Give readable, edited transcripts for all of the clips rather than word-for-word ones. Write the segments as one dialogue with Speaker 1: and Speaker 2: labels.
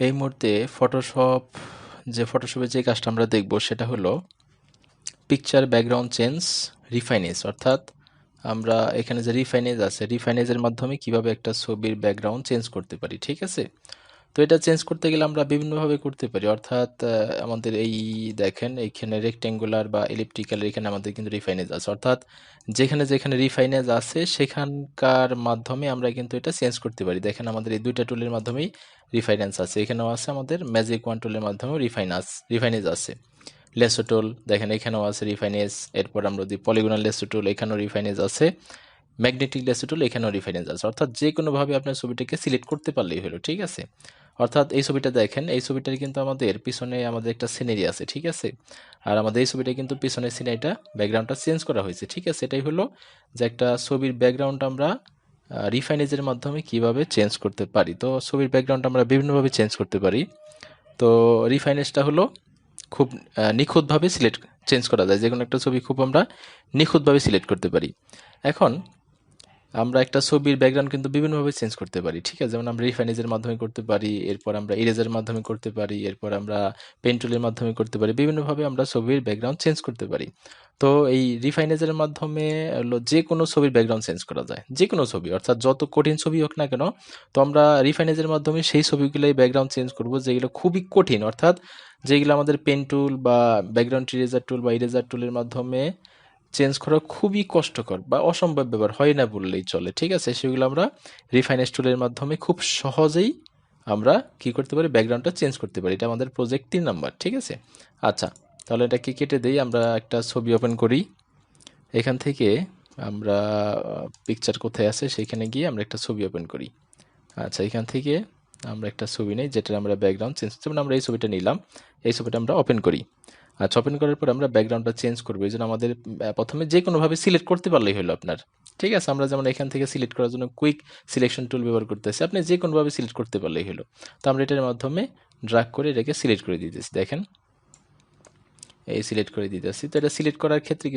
Speaker 1: এই মুহূর্তে ফটোশপে যে কাজটা আমরা দেখব সেটা হলো পিকচার ব্যাকগ্রাউন্ড চেঞ্জ রিফাইনেজ, অর্থাৎ আমরা এখানে যে রিফাইনেজ আছে রিফাইনেজের মাধ্যমে কিভাবে একটা ছবির ব্যাকগ্রাউন্ড চেঞ্জ করতে পারি। ঠিক আছে, তো এটা চেঞ্জ করতে গেলে আমরা বিভিন্নভাবে করতে পারি, অর্থাৎ আমাদের এই দেখেন এইখানে রেক্টেঙ্গুলার বা এলিপ্টিক্যাল এখানে আমাদের কিন্তু রিফাইনেজ আছে, অর্থাৎ যেখানে যেখানে রিফাইনেজ আছে সেখানকার মাধ্যমে আমরা কিন্তু এটা চেঞ্জ করতে পারি। দেখেন আমাদের এই দুইটা টুলের মাধ্যমেই রিফাইনেন্স আছে, এখানেও আছে আমাদের ম্যাজিক ওয়ান টুলের মাধ্যমেও রিফাইনেজ আছে। লেসো টুল দেখেন এখানেও আছে রিফাইনেজ, এরপর আমরা যদি পলিগনাল লেসো টুল এখানেও রিফাইনেজ আছে, ম্যাগনেটিক লেসো টুল এখানেও রিফাইনেজ আছে, অর্থাৎ যে কোনোভাবে আপনার ছবিটাকে সিলেক্ট করতে পারলেই হলো। ঠিক আছে, অর্থাৎ এই ছবিটা দেখেন, এই ছবিটার কিন্তু আমাদের পিছনে আমাদের একটা সিনারি আছে। ঠিক আছে, আর আমাদের এই ছবিটা কিন্তু পিছনের সিনারিটা ব্যাকগ্রাউন্ডটা চেঞ্জ করা হয়েছে। ঠিক আছে, এটাই হলো যে একটা ছবির ব্যাকগ্রাউন্ড আমরা রিফাইনেজের মাধ্যমে কিভাবে চেঞ্জ করতে পারি। তো ছবির ব্যাকগ্রাউন্ড আমরা বিভিন্নভাবে চেঞ্জ করতে পারি। তো রিফাইনেজটা হলো খুব নিখুঁতভাবে চেঞ্জ করা যায়, যে কোনো একটা ছবি খুব আমরা নিখুঁতভাবে সিলেক্ট করতে পারি। এখন আমরা একটা ছবির ব্যাকগ্রাউন্ড কিন্তু বিভিন্নভাবে চেঞ্জ করতে পারি। ঠিক আছে, যেমন আমরা রিফাইনেজের মাধ্যমে করতে পারি, এরপর আমরা ইরেজের মাধ্যমে করতে পারি, এরপর আমরা পেন টুলের মাধ্যমে করতে পারি, বিভিন্নভাবে আমরা ছবির ব্যাকগ্রাউন্ড চেঞ্জ করতে পারি। তো এই রিফাইনেজের মাধ্যমে হলো যে কোনো ছবির ব্যাকগ্রাউন্ড চেঞ্জ করা যায়, যে কোনো ছবি, অর্থাৎ যত কঠিন ছবি হোক না কেন। তো আমরা রিফাইনেজের মাধ্যমে সেই ছবিগুলোই ব্যাকগ্রাউন্ড চেঞ্জ করব যেগুলো খুবই কঠিন, অর্থাৎ যেগুলো আমাদের পেন টুল বা ব্যাকগ্রাউন্ড ইরেজার টুল বা ইরেজার টুলের মাধ্যমে চেঞ্জ করা খুবই কষ্টকর বা অসম্ভব ব্যাপার, হয় না বললেই চলে। ঠিক আছে, সেগুলো আমরা রিফাইনেজ টুলের মাধ্যমে খুব সহজেই আমরা কি করতে পারি, ব্যাকগ্রাউন্ডটা চেঞ্জ করতে পারি। এটা আমাদের প্রজেক্ট 3 নাম্বার। ঠিক আছে, আচ্ছা তাহলে এটাকে কেটে দেই, আমরা একটা ছবি ওপেন করি। এখান থেকে আমরা পিকচার কোথায় আছে সেখানে গিয়ে আমরা একটা ছবি ওপেন করি। আচ্ছা, এখান থেকে আমরা একটা ছবি নেই যেটা আমরা ব্যাকগ্রাউন্ড চেঞ্জ, যেমন আমরা এই ছবিটা নিলাম, এই ছবিটা আমরা ওপেন করি। আচ্ছা, ওপেন করার পর আমরা ব্যাকগ্রাউন্ডটা চেঞ্জ করবো, এই জন্য আমাদের প্রথমে যে কোনোভাবে সিলেক্ট করতে পারলেই হলো আপনার। ঠিক আছে, আমরা যেমন এখান থেকে সিলেক্ট করার জন্য কুইক সিলেকশন টুল ব্যবহার করতেছি, আপনি যে কোনোভাবে সিলেক্ট করতে পারলেই হলো। তো আমরা এটার মাধ্যমে ড্র্যাগ করে এটাকে সিলেক্ট করে দিতেছি, দেখেন এই সিলেক্ট করে দিতেছি। তো এটা সিলেক্ট করার ক্ষেত্রে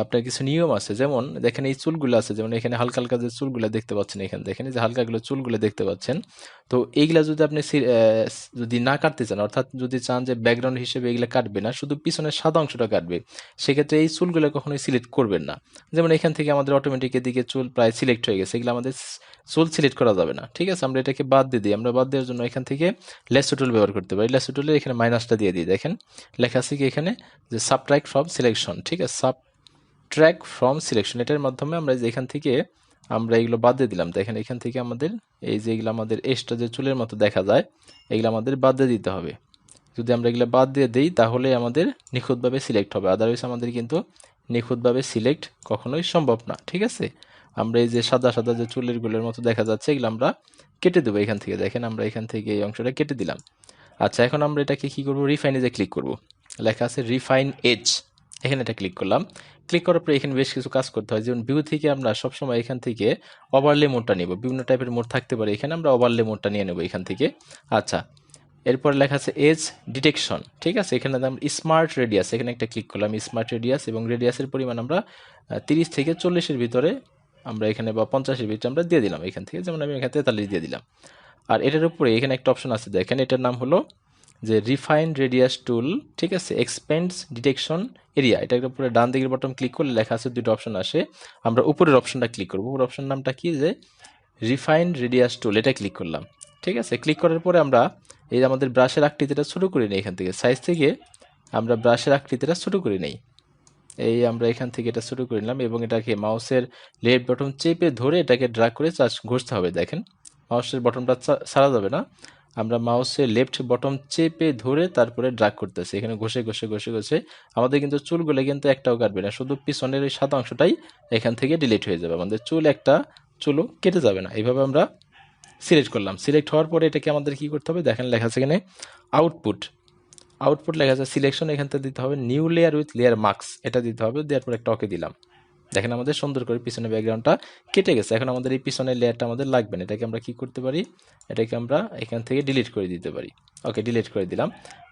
Speaker 1: আপনার কিছু নিয়ম আছে, যেমন দেখেন এই চুলগুলো আছে, যেমন এখানে হালকা হালকা যে চুলগুলো দেখতে পাচ্ছেন, এখানে দেখেন যে হালকাগুলো চুলগুলো দেখতে পাচ্ছেন। তো এইগুলা যদি আপনি যদি না কাটতে চান, অর্থাৎ যদি চান যে ব্যাকগ্রাউন্ড হিসেবে এগুলো কাটবে না, শুধু পিছনের সাদা অংশটা কাটবে, সেক্ষেত্রে এই চুলগুলো কখনোই সিলেক্ট করবেন না। যেমন এখান থেকে আমাদের অটোমেটিক এদিকে চুল প্রায় সিলেক্ট হয়ে গেছে, এগুলো আমাদের চুল সিলেক্ট করা যাবে না। ঠিক আছে, আমরা এটাকে বাদ দিয়ে দিই। আমরা বাদ দেওয়ার জন্য এখান থেকে লেসো টুল ব্যবহার করতে পারি। লেসো টুলে এখানে মাইনাসটা দিয়ে দিই, দেখেন লেখা আছে কি এখানে যে সাবট্রাক্ট ফ্রম সিলেকশন। ঠিক আছে, ট্র্যাক ফ্রম সিলেকশন, এটার মাধ্যমে আমরা যে এখান থেকে আমরা এগুলো বাদ দিয়ে দিলাম। দেখেন এখান থেকে আমাদের এই যে এগুলো আমাদের এক্সট্রা যে চুলের মতো দেখা যায়, এগুলো আমাদের বাদ দিয়ে দিতে হবে। যদি আমরা এগুলো বাদ দিয়ে দিই তাহলে আমাদের নিখুঁতভাবে সিলেক্ট হবে, আদারওয়াইজ আমাদের কিন্তু নিখুঁতভাবে সিলেক্ট কখনোই সম্ভব না। ঠিক আছে, আমরা এই যে সাদা সাদা যে চুলেরগুলোর মতো দেখা যাচ্ছে এগুলো আমরা কেটে দেবো এখান থেকে। দেখেন আমরা এখান থেকে এই অংশটা কেটে দিলাম। আচ্ছা, এখন আমরা এটাকে কি করব, রিফাইন এজে ক্লিক করব। লেখা আছে রিফাইন এজ, এখানে এটা ক্লিক করলাম। ক্লিক করার পরে এখানে বেশ কিছু কাজ করতে হয়, যেমন ভিউ থেকে আমরা সবসময় এখান থেকে ওভারলে মোডটা নিব, বিভিন্ন টাইপের মোড থাকতে পারে, এখানে আমরা ওভারলে মোডটা নিয়ে নেব এখান থেকে। আচ্ছা, এরপর লেখা আছে এজ ডিটেকশন। ঠিক আছে, এখানে আমরা স্মার্ট রেডিয়াস, এখানে একটা ক্লিক করলাম, স্মার্ট রেডিয়াস, এবং রেডিয়াসের পরিমাণ আমরা 30 থেকে 40-এর ভিতরে আমরা এখানে বা 50-এর ভিতরে আমরা দিয়ে দিলাম এখান থেকে, যেমন আমি এখানে 43 দিয়ে দিলাম। আর এটার উপরে এখানে একটা অপশন আছে, দেখেন এটার নাম হলো যে রিফাইন রেডিয়াস টুল। ঠিক আছে, এক্সপেন্ডস ডিটেকশন এরিয়া, এটার উপরে ডান দিকের বটন ক্লিক করলে লেখা আছে দুটো অপশন আসে, আমরা উপরের অপশনটা ক্লিক করবো। উপরের অপশন নামটা কি, যে রিফাইন রেডিয়াস টুল, এটা ক্লিক করলাম। ঠিক আছে, ক্লিক করার পরে আমরা এই যে আমাদের ব্রাশের আকৃতিটা ছোটো করে নিই, এখান থেকে সাইজ থেকে আমরা ব্রাশের আকৃতিটা ছোটো করে নিই। এই আমরা এখান থেকে এটা ছোটো করে নিলাম এবং এটাকে মাউসের লেফট বটন চেপে ধরে এটাকে ড্র্যাগ করে ঘষতে হবে। দেখেন মাউসের বটনটা ছাড়া যাবে না, আমরা মাউসের লেফট বটন চেপে ধরে তারপরে ড্র্যাগ করতেছি, এখানে ঘষে ঘষে ঘষে ঘষে আমাদের কিন্তু চুলগুলো কিন্তু একটাও কাটবে না, শুধু পিছনের ওই সাদা অংশটাই এখান থেকে ডিলিট হয়ে যাবে, আমাদের একটা চুলও কেটে যাবে না। এইভাবে আমরা সিলেক্ট করলাম। সিলেক্ট হওয়ার পরে এটাকে আমাদের কি করতে হবে, দেখেন লেখা আছে এখানে আউটপুট লেখা আছে সিলেকশন, এখান থেকে দিতে হবে new layer with layer marks, এটা দিতে হবে, দেওয়ার পর একটা ওকে দিলাম। দেখেন আমাদের সুন্দর করে পিছনের ব্যাকগ্রাউন্ডটা কেটে গেছে। এখন আমাদের এই পিছনের লেয়ারটা আমাদের লাগবে না, এটাকে আমরা কি করতে পারি, এটাকে আমরা এখান থেকে ডিলিট করে দিতে পারি। ওকে, ডিলিট করে দিলাম।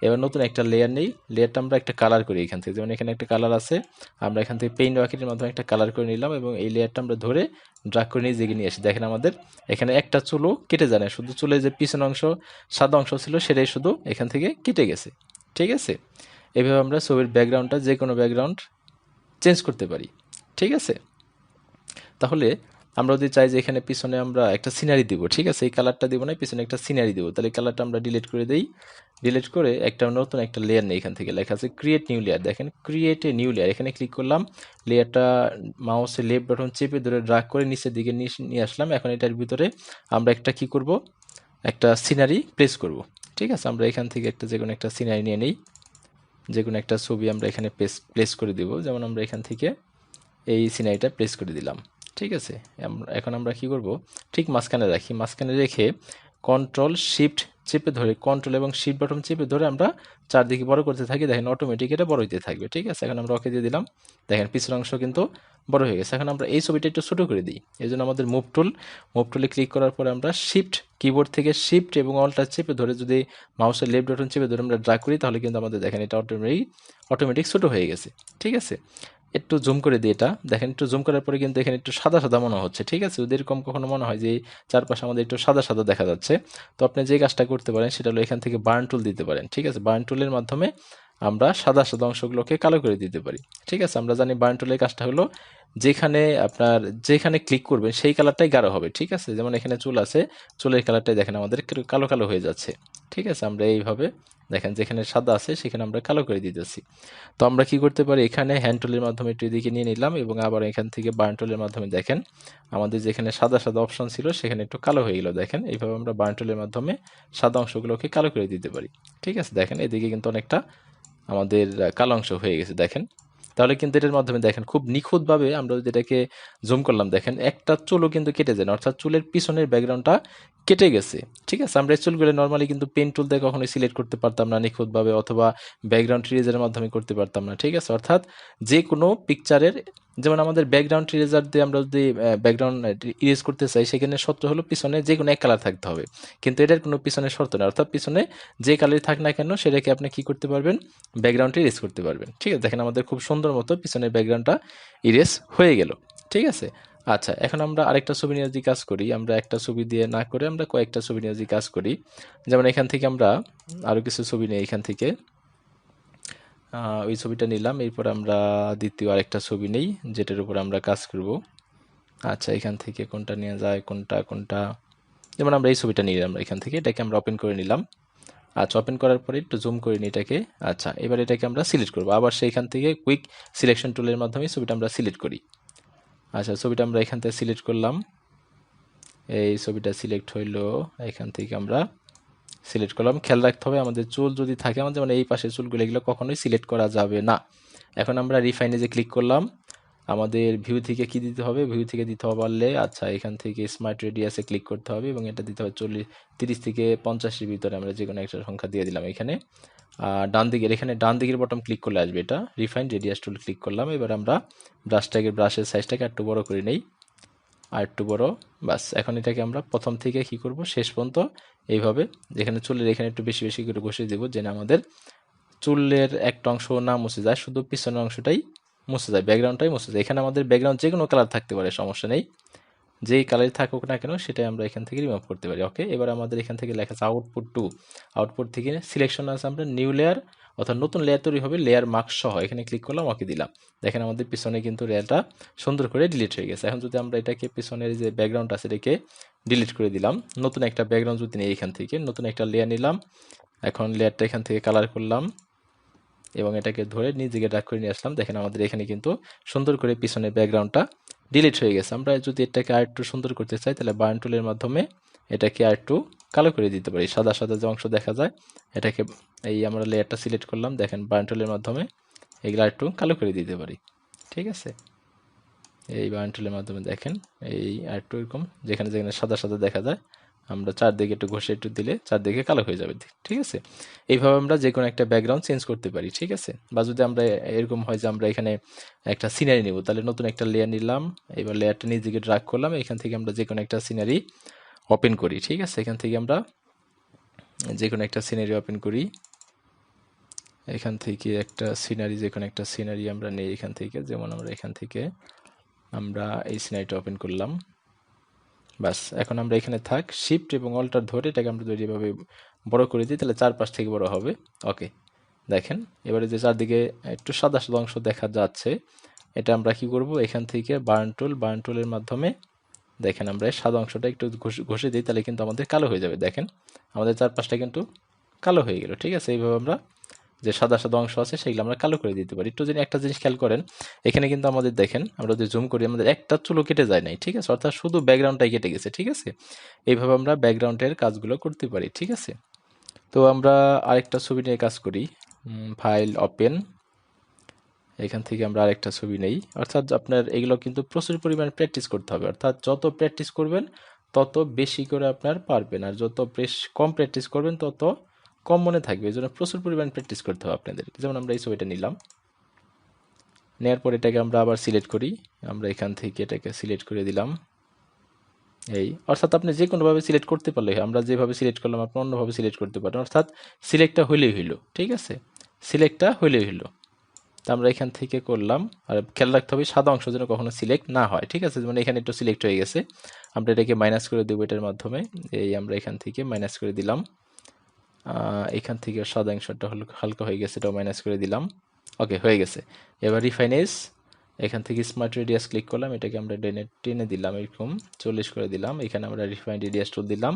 Speaker 1: এবার নতুন একটা লেয়ার নেই, লেয়ারটা আমরা একটা কালার করি এখান থেকে, যেমন এখানে একটা কালার আছে, আমরা এখান থেকে পেইন্ট বাকেটের মাধ্যমে একটা কালার করে নিলাম এবং এই লেয়ারটা আমরা ধরে ড্রাগ করে নিয়ে জেগে নিয়ে আসি। দেখেন আমাদের এখানে একটা চুলও কেটে যায় না, শুধু চুলের যে পিছন অংশ সাদা অংশ ছিল সেটাই শুধু এখান থেকে কেটে গেছে। ঠিক আছে, এইভাবে আমরা ছবির ব্যাকগ্রাউন্ডটা যে কোনো ব্যাকগ্রাউন্ড চেঞ্জ করতে পারি। ঠিক আছে, তাহলে আমরা যদি চাই যে এখানে পিছনে আমরা একটা সিনারি দিব, ঠিক আছে, এই কালারটা দিব না, পিছনে একটা সিনারি দিব, তাহলে এই কালারটা আমরা ডিলিট করে দেই। ডিলিট করে একটা নতুন একটা লেয়ার নেই, এখান থেকে লেখা আছে ক্রিয়েট নিউ লেয়ার। দেখেন ক্রিয়েট এ নিউ লেয়ার, এখানে ক্লিক করলাম, লেয়ারটা মাউসের লেফট বাটন চেপে ধরে ড্রাগ করে নিচের দিকে নিয়ে আসলাম। এখন এটার ভিতরে আমরা একটা কি করব, একটা সিনারি প্লেস করব। ঠিক আছে, আমরা এখান থেকে একটা যে কোনো একটা সিনারি নিয়ে নেই, যে কোনো একটা ছবি আমরা এখানে প্লেস করে দিব, যেমন আমরা এখান থেকে এই সিনারিটা প্লেস করে দিলাম। ঠিক আছে, এখন আমরা কি করব, ঠিক মাঝখানে রাখি, মাঝখানে রেখে কন্ট্রোল শিফট চেপে ধরে, কন্ট্রোল এবং শিফট বাটন চেপে ধরে আমরা চারদিকে বড় করতে থাকি, দেখেন অটোমেটিক এটা বড় হইতে থাকবে। ঠিক আছে, এখন আমরা ওকে দিয়ে দিলাম, দেখেন পিছনের অংশ কিন্তু বড় হয়ে গেছে। এখন আমরা এই ছবিটা একটু ছোট করে দিই, এই জন্য আমাদের মুভ টুলে ক্লিক করার পরে আমরা শিফট কিবোর্ড থেকে শিফট এবং অল্টার চেপে ধরে যদি মাউসের লেফট বাটন চেপে ধরে আমরা ড্র্যাগ করি, তাহলে কিন্তু আমাদের দেখেন এটা অটোমেটিক ছোট হয়ে গেছে। ঠিক আছে, একটু জুম করে দিই, এটা দেখেন একটু জুম করার পরে কিন্তু এখানে একটু সাদা সাদা মনে হচ্ছে। ঠিক আছে, যদি এরকম কখনো মনে হয় যে এই চারপাশে আমাদের একটু সাদা সাদা দেখা যাচ্ছে, তো আপনি যে কাজটা করতে পারেন সেটা হলো এখান থেকে বার্ন টুল দিতে পারেন। ঠিক আছে, বার্ন টুলের মাধ্যমে আমরা সাদা সাদা অংশগুলোকে কালো করে দিতে পারি। ঠিক আছে, আমরা জানি বার্ন টুলের কাজটা হলো যেখানে ক্লিক করবেন সেই কালারটাই গাঢ় হবে। ঠিক আছে, যেমন এখানে চুল আছে, চুলের কালারটাই দেখেন আমাদের কালো কালো হয়ে যাচ্ছে। ঠিক আছে, আমরা এইভাবে দেখেন যেখানে সাদা আছে সেখানে আমরা কালো করে দিতেছি। তো আমরা কি করতে পারি, এখানে হ্যান্ড টুলের মাধ্যমে একটু এদিকে নিয়ে নিলাম এবং আবার এখান থেকে বার্ন টুলের মাধ্যমে দেখেন আমাদের যেখানে সাদা সাদা অপশন ছিল সেখানে একটু কালো হয়ে গেল। দেখেন এইভাবে আমরা বার্ন টুলের মাধ্যমে সাদা অংশগুলোকে কালো করে দিতে পারি। ঠিক আছে, দেখেন এদিকে কিন্তু অনেকটা আমাদের কালো অংশ হয়ে গেছে। দেখেন, তাহলে কিন্তু এটার মাধ্যমে দেখেন খুব নিখুঁতভাবে আমরা যদি এটাকে জুম করলাম, দেখেন একটা চুলও কিন্তু কেটে যায় না, অর্থাৎ চুলের পিছনের ব্যাকগ্রাউন্ডটা কেটে গেছে। ঠিক আছে, আমরা এই চুলগুলো নর্মালি কিন্তু পেন টুল দিয়ে কখনোই সিলেক্ট করতে পারতাম না নিখুঁতভাবে, অথবা ব্যাকগ্রাউন্ড ইরেজারের মাধ্যমে করতে পারতাম না। ঠিক আছে, অর্থাৎ যে কোনো পিকচারের, যেমন আমাদের ব্যাকগ্রাউন্ড ইরেজার দিয়ে আমরা যদি ব্যাকগ্রাউন্ড ইরেজ করতে চাই, সেখানে শর্ত হলো পিছনে যে কোনো এক কালার থাকতে হবে, কিন্তু এটার কোনো পিছনে শর্ত নেই, অর্থাৎ পিছনে যে কালারই থাক না কেন সেটাকে আপনি কি করতে পারবেন, ব্যাকগ্রাউন্ডটা ইরেজ করতে পারবেন। ঠিক আছে, দেখেন আমাদের খুব সুন্দর মতো পিছনের ব্যাকগ্রাউন্ডটা ইরেজ হয়ে গেল। ঠিক আছে, আচ্ছা এখন আমরা আরেকটা ছবি নিয়ে যদি কাজ করি, আমরা একটা ছবি দিয়ে না করে আমরা কয়েকটা ছবি নিয়ে যদি কাজ করি, যেমন এখান থেকে আমরা আরও কিছু ছবি নিই, এখান থেকে ওই ছবিটা নিলাম, এরপর আমরা দ্বিতীয় আরেকটা ছবি নেই যেটার উপর আমরা কাজ করব। আচ্ছা, এখান থেকে কোনটা নেওয়া যায়, কোনটা, যেমন আমরা এই ছবিটা নিলাম এখান থেকে, এটাকে আমরা ওপেন করে নিলাম। আচ্ছা, ওপেন করার পরে একটু জুম করে নিই এটাকে। আচ্ছা, এবার এটাকে আমরা সিলেক্ট করব, আবার সেইখান থেকে কুইক সিলেকশন টুলের মাধ্যমে ছবিটা আমরা সিলেক্ট করি। আচ্ছা, ছবিটা আমরা এখান থেকে সিলেক্ট করলাম, এই ছবিটা সিলেক্ট হইলো, এখান থেকে আমরা সিলেক্ট করলাম। খেয়াল রাখতে হবে আমাদের চুল যদি থাকে, আমাদের যেমন এই পাশে চুলগুলো, এগুলো কখনোই সিলেক্ট করা যাবে না। এখন আমরা রিফাইনেজে ক্লিক করলাম, আমাদের ভিউ থেকে কি দিতে হবে, ভিউ থেকে দিতে হবে পারলে, আচ্ছা এখান থেকে স্মার্ট রেডিয়াসে ক্লিক করতে হবে এবং এটা দিতে হবে 30 থেকে 50-এর ভিতরে, আমরা যে কোনো একটা সংখ্যা দিয়ে দিলাম এখানে। এখানে ডান দিকের বটন ক্লিক করলে আসবে এটা, রিফাইন রেডিয়াস টুল ক্লিক করলাম। এবার আমরা ব্রাশের সাইজটাকে একটু বড় করে নেই, আর একটু বড়, বাস। এখন এটাকে আমরা প্রথম থেকে কি করব, শেষ পর্যন্ত এইভাবে, যেখানে চুলের এখানে একটু বেশি বেশি করে বসিয়ে দেবো, যেন আমাদের চুলের একটা অংশ না মুছে যায়, শুধু পিছনের অংশটাই মুছে যায়, ব্যাকগ্রাউন্ডটাই মুছে যায়। এখানে আমাদের ব্যাকগ্রাউন্ড যে কোনো কালার থাকতে পারে, সমস্যা নেই, যেই কালারই থাকুক না কেন সেটাই আমরা এখান থেকে রিমুভ করতে পারি। ওকে, এবার আমাদের এখান থেকে লেখা আছে আউটপুট থেকে সিলেকশন আছে, আমরা নিউ লেয়ার অর্থাৎ নতুন লেয়ার তৈরি হবে, লেয়ার মার্কস সহ, এখানে ক্লিক করলাম, ওকে দিলাম। দেখেন আমাদের পিছনে কিন্তু লেয়ারটা সুন্দর করে ডিলিট হয়ে গেছে। এখন যদি আমরা এটাকে পিছনের যে ব্যাকগ্রাউন্ড আছে এটাকে ডিলিট করে দিলাম, নতুন একটা ব্যাকগ্রাউন্ড যদি নিই, এখান থেকে নতুন একটা লেয়ার নিলাম, এখন লেয়ারটা এখান থেকে কালার করলাম এবং এটাকে ধরে নিজেকে ড্র্যাগ করে নিয়ে আসলাম। দেখেন আমাদের এখানে কিন্তু সুন্দর করে পিছনের ব্যাকগ্রাউন্ডটা ডিলিট হয়ে গেছে। আমরা যদি এটাকে আরেকটু সুন্দর করতে চাই, তাহলে বার্ন টুলের মাধ্যমে এটাকে আরেকটু কালো করে দিতে পারি, সাদা সাদা যে অংশ দেখা যায় এটাকে, এই আমরা লেয়ারটা সিলেক্ট করলাম, দেখেন বার্ন টুলের মাধ্যমে এগুলো একটু কালো করে দিতে পারি। ঠিক আছে, এই বার্ন টুলের মাধ্যমে দেখেন এই আরেকটু এরকম যেখানে যেখানে সাদা সাদা দেখা যায় আমরা চারদিকে একটু ঘষে একটু দিলে চারদিকে কালো হয়ে যাবে, ঠিক আছে। এইভাবে আমরা যে কোনো একটা ব্যাকগ্রাউন্ড চেঞ্জ করতে পারি, ঠিক আছে। বা যদি আমরা এরকম হয় যে আমরা এখানে একটা সিনারি নিব, তাহলে নতুন একটা লেয়ার নিলাম, এবার লেয়ারটা নিচ দিকে ড্রাগ করলাম, এখান থেকে আমরা যে কোনো একটা সিনারি ওপেন করি, ঠিক আছে। এখান থেকে আমরা যে কোনো একটা সিনারি ওপেন করি, এখান থেকে একটা সিনারি, যে কোনো একটা সিনারি আমরা নেই এখান থেকে, যেমন আমরা এখান থেকে আমরা এই সিনারিটা ওপেন করলাম। বাস, এখন আমরা এখানে থাক, শিফট এবং অল্টার ধরে এটাকে আমরা যদি এভাবে বড় করে দিই, তাহলে চারপাশ থেকে বড় হবে। ওকে, দেখেন এবারে যে চারদিকে একটু সাদা সাদা অংশ দেখা যাচ্ছে, এটা আমরা কি করব, এখান থেকে বার্ন টুলের মাধ্যমে দেখেন আমরা এই সাদা অংশটা একটু ঘষে দিই, তাহলে কিন্তু আমাদের কালো হয়ে যাবে। দেখেন আমাদের চারপাশটা কিন্তু কালো হয়ে গেল, ঠিক আছে। এইভাবে আমরা যে সাদা সাদা অংশ আছে সেগুলো আমরা কালো করে দিতে পারি। একটু যদি একটা জিনিস খেয়াল করেন, এখানে কিন্তু আমাদের দেখেন আমরা যদি জুম করি, আমাদের একটা চুলও কেটে যায় নাই, ঠিক আছে, অর্থাৎ শুধু ব্যাকগ্রাউন্ডটাই কেটে গেছে, ঠিক আছে। এইভাবে আমরা ব্যাকগ্রাউন্ডের কাজগুলো করতে পারি, ঠিক আছে। তো আমরা আরেকটা ছবি নিয়ে কাজ করি, ফাইল ওপেন, এখান থেকে আমরা আরেকটা ছবি নেই। অর্থাৎ আপনার এগুলো কিন্তু প্রচুর পরিমাণে প্র্যাকটিস করতে হবে, অর্থাৎ যত প্র্যাকটিস করবেন তত বেশি করে আপনার পারবেন, আর যত কম প্র্যাকটিস করবেন তত কম মনে থাকবে। এই জন্য প্রচুর পরিমাণে প্র্যাকটিস করতে হবে আপনাদের। যেমন আমরা এই ছবিটা নিলাম, নেওয়ার পর এটাকে আমরা আবার সিলেক্ট করি, আমরা এখান থেকে এটাকে সিলেক্ট করে দিলাম। এই অর্থাৎ আপনি যে কোনোভাবে সিলেক্ট করতে পারলে, আমরা যেভাবে সিলেক্ট করলাম আপনি অন্যভাবে সিলেক্ট করতে পারেন, অর্থাৎ সিলেক্টটা হইলেই হইলো, ঠিক আছে, সিলেক্টটা হইলেই হইলো। তা আমরা এখান থেকে করলাম, আর খেয়াল রাখতে হবে সাদা অংশ যেন কখনো সিলেক্ট না হয়, ঠিক আছে। মানে এখানে একটু সিলেক্ট হয়ে গেছে, আমরা এটাকে মাইনাস করে দেবো এটার মাধ্যমে। এই আমরা এখান থেকে মাইনাস করে দিলাম, এখান থেকে সাদা অংশটা হালকা হয়ে গেছে, এটাও মাইনাস করে দিলাম। ওকে, হয়ে গেছে। এবার রিফাইনেস, এখান থেকে স্মার্ট রেডিয়াস ক্লিক করলাম, এটাকে আমরা টেনে দিলাম, এরকম 40 করে দিলাম। এখানে আমরা রিফাইন রেডিয়াস টুল দিলাম,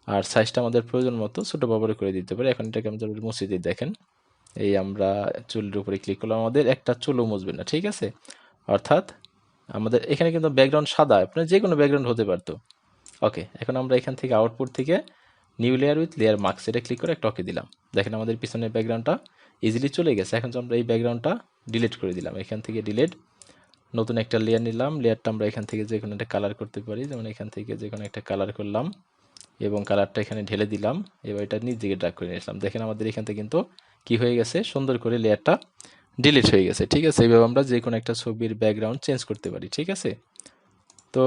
Speaker 1: আর সাইজটা আমাদের প্রয়োজন মতো ছোটো বড় করে দিতে পারি। এখন এটাকে আমরা মুছে দিই, দেখেন এই আমরা চুলের উপরে ক্লিক করলাম, আমাদের একটা চুলও মুছবে না, ঠিক আছে। অর্থাৎ আমাদের এখানে কিন্তু ব্যাকগ্রাউন্ড সাদা, আপনার যে কোনো ব্যাকগ্রাউন্ড হতে পারতো। ওকে, এখন আমরা এখান থেকে আউটপুট থেকে new layer with layer marks এটা ক্লিক করে একটা ওকে দিলাম। দেখেন আমাদের পিছনের ব্যাকগ্রাউন্ডটা ইজিলি চলে গেছে। এখন তো আমরা এই ব্যাকগ্রাউন্ডটা ডিলিট করে দিলাম, এখান থেকে ডিলিট, নতুন একটা লেয়ার নিলাম, লেয়ারটা আমরা এখান থেকে যে কোনো একটা কালার করতে পারি, যেমন এখান থেকে যে কোনো একটা কালার করলাম এবং কালারটা এখানে ঢেলে দিলাম। এবার এটা নিচ দিকে ড্রাগ করে নিয়েছিলাম, দেখেন আমাদের এখান থেকে কিন্তু কি হয়ে গেছে, সুন্দর করে লেয়ারটা ডিলিট হয়ে গেছে, ঠিক আছে। এইভাবে আমরা যে কোনো একটা ছবির ব্যাকগ্রাউন্ড চেঞ্জ করতে পারি, ঠিক আছে। তো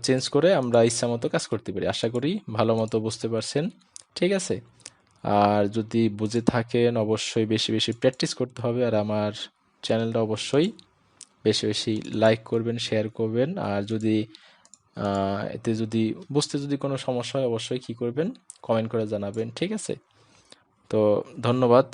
Speaker 1: চেঞ্জ করে আমরা ইচ্ছা মতো কাজ করতে পারি। আশা করি ভালো মতো বুঝতে পারছেন, ঠিক আছে। আর যদি বুঝে থাকেন অবশ্যই বেশি বেশি প্র্যাকটিস করতে হবে, আর আমার চ্যানেলটা অবশ্যই বেশি বেশি লাইক করবেন, শেয়ার করবেন। আর যদি এতে যদি বুঝতে যদি কোনো সমস্যা হয় অবশ্যই কি করবেন, কমেন্ট করে জানাবেন, ঠিক আছে। তো ধন্যবাদ।